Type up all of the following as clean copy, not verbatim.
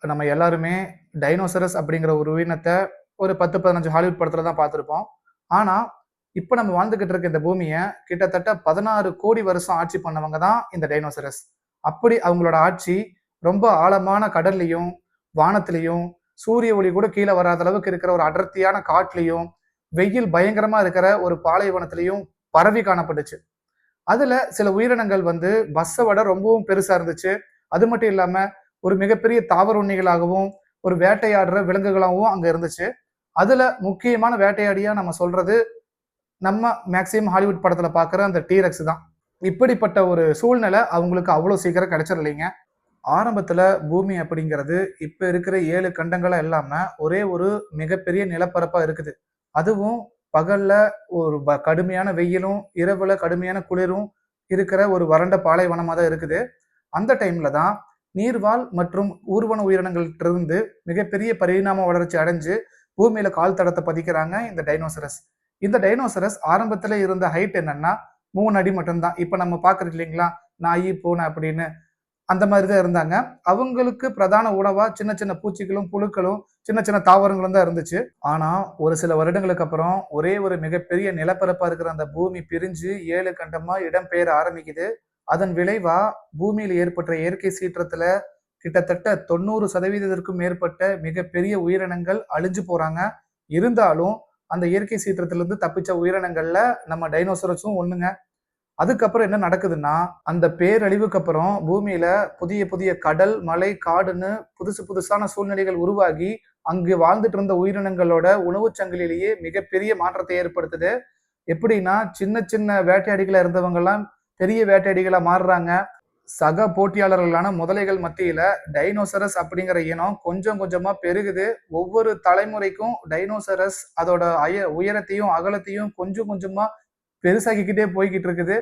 நம்ம எல்லாருமே டைனோசரஸ் அப்படிங்கிற ஒரு உயிரினத்த ஒரு 10, 15 ஹாலிவுட் படத்துல தான் பார்த்திருப்போம். ஆனா, இப்ப நம்ம வாழ்ந்துகிட்டு இருக்க இந்த பூமிய கிட்டத்தட்ட 16 கோடி வருஷம் ஆட்சி பண்ணவங்க தான் இந்த டைனோசரஸ். அப்படி அவங்களோட ஆட்சி ரொம்ப ஆழமான கடல்லயும், வானத்திலயும், சூரிய ஒளி கூட கீழ வராத அளவுக்கு இருக்கிற ஒரு அடர்த்தியான காட்டுலயும், வெயில் பயங்கரமா இருக்கிற ஒரு பாலைவனத்திலயும் பரவி காணப்பட்டுச்சு. அதுல சில உயிரினங்கள் வந்து பஸ்ஸ விட ரொம்பவும் பெருசா இருந்துச்சு. அது மட்டும் இல்லாம, ஒரு மிகப்பெரிய தாவர உண்ணிகளாகவும், ஒரு வேட்டையாடுற விலங்குகளாகவும் அங்க இருந்துச்சு. அதுல முக்கியமான வேட்டையாடியா நம்ம சொல்றது, நம்ம மேக்ஸிமம் ஹாலிவுட் படத்துல பார்க்குற அந்த டீரெக்ஸ் தான். இப்படிப்பட்ட ஒரு சூழ்நிலை அவங்களுக்கு அவ்வளோ சீக்கிரம் கிடைச்சிரலைங்க. ஆரம்பத்துல பூமி அப்படிங்கிறது, இப்ப இருக்கிற 7 கண்டங்களா இல்லாம, ஒரே ஒரு மிகப்பெரிய நிலப்பரப்பா இருக்குது. அதுவும் பகல்ல ஒரு கடுமையான வெயிலும், இரவுல கடுமையான குளிரும் இருக்கிற ஒரு வறண்ட பாலைவனமா தான் இருக்குது. அந்த டைம்ல தான் நீர்வாழ் மற்றும் ஊர்வன உயிரினங்கள்ட்டிருந்து மிகப்பெரிய பரிணாம வளர்ச்சி அடைஞ்சு, பூமியில கால் தடத்த பதிக்கிறாங்க இந்த டைனோசரஸ். இந்த டைனோசரஸ் ஆரம்பத்துல இருந்த ஹைட் என்னன்னா, 3 அடி மட்டும் தான். இப்ப நம்ம பார்க்குறோம் இல்லைங்களா? நாயி, பூனை அப்படின்னு. அந்த மாதிரி தான் இருந்தாங்க. அவங்களுக்கு பிரதான உணவா சின்ன சின்ன பூச்சிகளும், புழுக்களும், சின்ன சின்ன தாவரங்களும் தான் இருந்துச்சு. ஆனா, ஒரு சில வருடங்களுக்கு அப்புறம் ஒரே ஒரு மிகப்பெரிய நிலப்பரப்பா இருக்கிற அந்த பூமி பிரிஞ்சு 7 கண்டமா இடம்பெயர ஆரம்பிக்குது. அதன் விளைவா பூமியில ஏற்பட்ட இயற்கை சீற்றத்துல கிட்டத்தட்ட 90% மேற்பட்ட மிகப்பெரிய உயிரினங்கள் அழிஞ்சு போறாங்க. இருந்தாலும், அந்த இயற்கை சீற்றத்திலிருந்து தப்பிச்ச உயிரினங்கள்ல நம்ம டைனோசரஸும் ஒண்ணுங்க. அதுக்கப்புறம் என்ன நடக்குதுன்னா, அந்த பேரழிவுக்கு அப்புறம் பூமியில புதிய புதிய கடல், மலை, காடுன்னு புதுசு புதுசான சூழ்நிலைகள் உருவாகி, அங்கு வாழ்ந்துட்டு இருந்த உயிரினங்களோட உணவுச் சங்கிலியிலேயே மிகப்பெரிய மாற்றத்தை ஏற்படுத்துது. எப்படின்னா, சின்ன சின்ன வேட்டையாடிகளா இருந்தவங்கலாம் பெரிய வேட்டையாடிகளா மாறுறாங்க. சக போட்டியாளர்களான முதலைகள் மத்தியில டைனோசரஸ் அப்படிங்கிற இனம் கொஞ்சம் கொஞ்சமா பெருகுது. ஒவ்வொரு தலைமுறைக்கும் டைனோசரஸ் அதோட உயரத்தையும், அகலத்தையும் கொஞ்சம் கொஞ்சமா பெருசாக்கிக்கிட்டே போய்க்கிட்டு இருக்குது.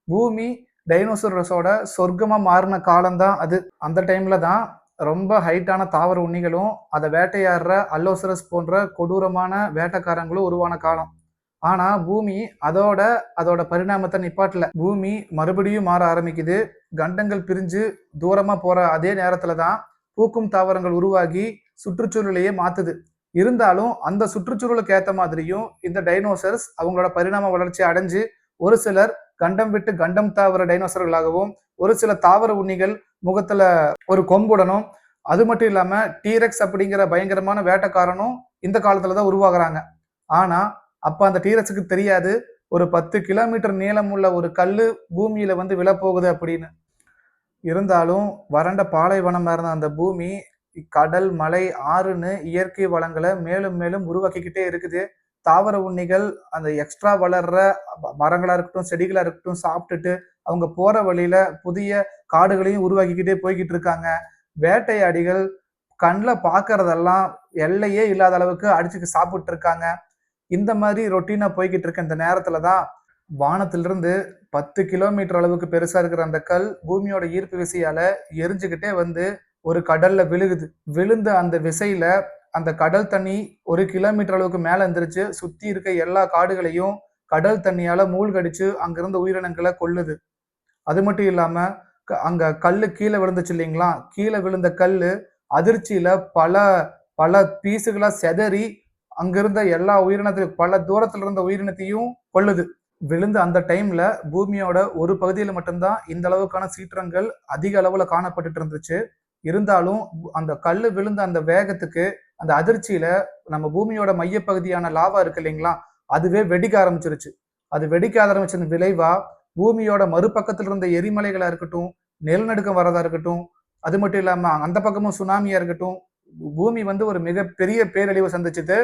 பூமி டைனோசரஸோட சொர்க்கமா மாறின காலம் தான் அது. அந்த டைம்ல தான் ரொம்ப ஹைட்டான தாவர உண்ணிகளும், அத வேட்டையாடுற அல்லோசரஸ் போன்ற கொடூரமான வேட்டைக்காரங்களும் உருவான காலம். ஆனா பூமி அதோட பரிணாமத்த நிப்பாட்டல. பூமி மறுபடியும் மாற ஆரம்பிக்குது. கண்டங்கள் பிரிஞ்சு தூரமா போற அதே நேரத்துல தான் பூக்கும் தாவரங்கள் உருவாகி சுற்றுச்சூழலையே மாத்துது. இருந்தாலும் அந்த சுற்றுச்சூழலுக்கு ஏத்த மாதிரியும் இந்த டைனோசர்ஸ் அவங்களோட பரிணாம வளர்ச்சி அடைஞ்சு ஒரு சிலர் கண்டம் விட்டு கண்டம் தாவர டைனோசர்களாகவும், ஒரு சில தாவர உண்ணிகள் முகத்துல ஒரு கொம்புடனும், அது மட்டும் இல்லாம டீரெக்ஸ் அப்படிங்கிற பயங்கரமான வேட்டைக்காரனும் இந்த காலத்துல தான் உருவாகுறாங்க. ஆனா அப்ப அந்த டீரெக்ஸுக்கு தெரியாது ஒரு 10 கிலோமீட்டர் நீளமுள்ள ஒரு கல்லு பூமியில வந்து விழப்போகுது அப்படின்னு. இருந்தாலும் வறண்ட பாலைவனமா இருந்த அந்த பூமி கடல், மலை, ஆறுன்னு இயற்கை வளங்கள மேலும் மேலும் உருவாக்கிக்கிட்டே இருக்குது. தாவர உண்ணிகள் அந்த எக்ஸ்ட்ரா வளர்ற மரங்களா இருக்கட்டும், செடிகளா இருக்கட்டும் சாப்பிட்டுட்டு அவங்க போற வழியில புதிய காடுகளையும் உருவாக்கிக்கிட்டே போய்க்கிட்டு இருக்காங்க. வேட்டையாடிகள் கண்ல பார்க்கறதெல்லாம் எல்லையே இல்லாத அளவுக்கு அடிச்சு சாப்பிட்டு இருக்காங்க. இந்த மாதிரி ரொட்டீனா போய்க்கிட்டு இருக்க இந்த நேரத்துல தான் வானத்திலிருந்து 10 கிலோமீட்டர் அளவுக்கு பெருசா இருக்கிற அந்த கல் பூமியோட ஈர்ப்பு விசையால எரிஞ்சுகிட்டே வந்து ஒரு கடல்ல விழுகுது. விழுந்த அந்த விசையில அந்த கடல் தண்ணி 1 கிலோமீட்டர் அளவுக்கு மேல எந்திரிச்சு சுத்தி இருக்க எல்லா காடுகளையும் கடல் தண்ணியால மூழ்கடிச்சு அங்கிருந்த உயிரினங்களை கொல்லுது. அது மட்டும் இல்லாம அங்க கல்லு கீழே விழுந்துச்சு இல்லைங்களா? கீழே விழுந்த கல்லு அதிர்ச்சியில பல பல பீஸுகளா செதறி அங்கிருந்த எல்லா உயிரினத்தையும் பல தூரத்துல இருந்த உயிரினத்தையும் கொல்லுது. விழுந்த அந்த டைம்ல பூமியோட ஒரு பகுதியில மட்டும்தான் இந்த அளவுக்கான சீற்றங்கள் அதிக அளவுல காணப்பட்டுட்டு இருந்துச்சு. இருந்தாலும் அந்த கல்லு விழுந்த அந்த வேகத்துக்கு, அந்த அதிர்ச்சியில நம்ம பூமியோட மையப்பகுதியான லாவா இருக்கு இல்லைங்களா? அதுவே வெடிக்க ஆரம்பிச்சிருச்சு. அது வெடிக்க ஆரம்பிச்சதன் விளைவா, பூமியோட மறுபக்கத்துல இருந்த எரிமலைகளா இருக்கட்டும், நிலநடுக்கம் வரதா இருக்கட்டும், அது மட்டும் இல்லாம அந்த பக்கமும் சுனாமியா இருக்கட்டும், பூமி வந்து ஒரு மிகப்பெரிய பேரழிவை சந்திச்சுது.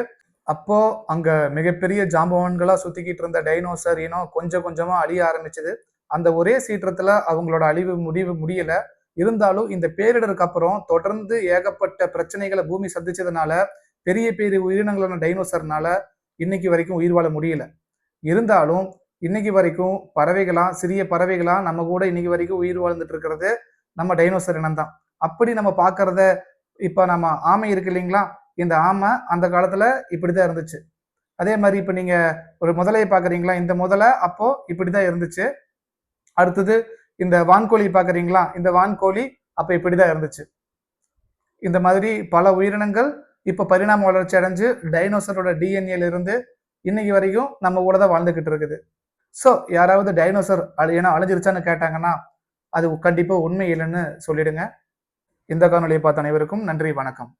அப்போ அங்க மிகப்பெரிய ஜாம்பவான்களா சுத்திக்கிட்டு இருந்த டைனோசர் இனம் கொஞ்சம் கொஞ்சமா அழிய ஆரம்பிச்சது. அந்த ஒரே சீற்றத்துல அவங்களோட அழிவு முடியல. இருந்தாலும் இந்த பேரிடருக்கு அப்புறம் தொடர்ந்து ஏகப்பட்ட பிரச்சனைகளை பூமி சந்திச்சதுனால பெரிய பெரிய உயிரினங்களான டைனோசர்னால இன்னைக்கு வரைக்கும் உயிர் வாழ முடியல. இருந்தாலும் இன்னைக்கு வரைக்கும் பறவைகளா, சிறிய பறவைகளா நம்ம கூட இன்னைக்கு வரைக்கும் உயிர் வாழ்ந்துட்டு இருக்கிறது நம்ம டைனோசர் இனம் தான். அப்படி நம்ம பார்க்கறத இப்ப நம்ம ஆமை இருக்கு இல்லைங்களா? இந்த ஆமை அந்த காலத்துல இப்படிதான் இருந்துச்சு. அதே மாதிரி இப்ப நீங்க ஒரு முதலையை பாக்குறீங்களா? இந்த முதலை அப்போ இப்படிதான் இருந்துச்சு. அடுத்தது இந்த வான்கோழி பாக்குறீங்களா? இந்த வான்கோழி அப்ப இப்படிதான் இருந்துச்சு. இந்த மாதிரி பல உயிரினங்கள் இப்ப பரிணாம வளர்ச்சி அடைஞ்சு டைனோசரோட டிஎன்ஏல இருந்து இன்னைக்கு வரைக்கும் நம்ம கூட தான் வாழ்ந்துகிட்டு இருக்குது. ஸோ யாராவது டைனோசர் ஏன்னா அழிஞ்சிருச்சான்னு கேட்டாங்கன்னா அது கண்டிப்பா உண்மை இல்லைன்னு சொல்லிடுங்க. இந்த காணொலியை பார்த்த அனைவருக்கும் நன்றி, வணக்கம்.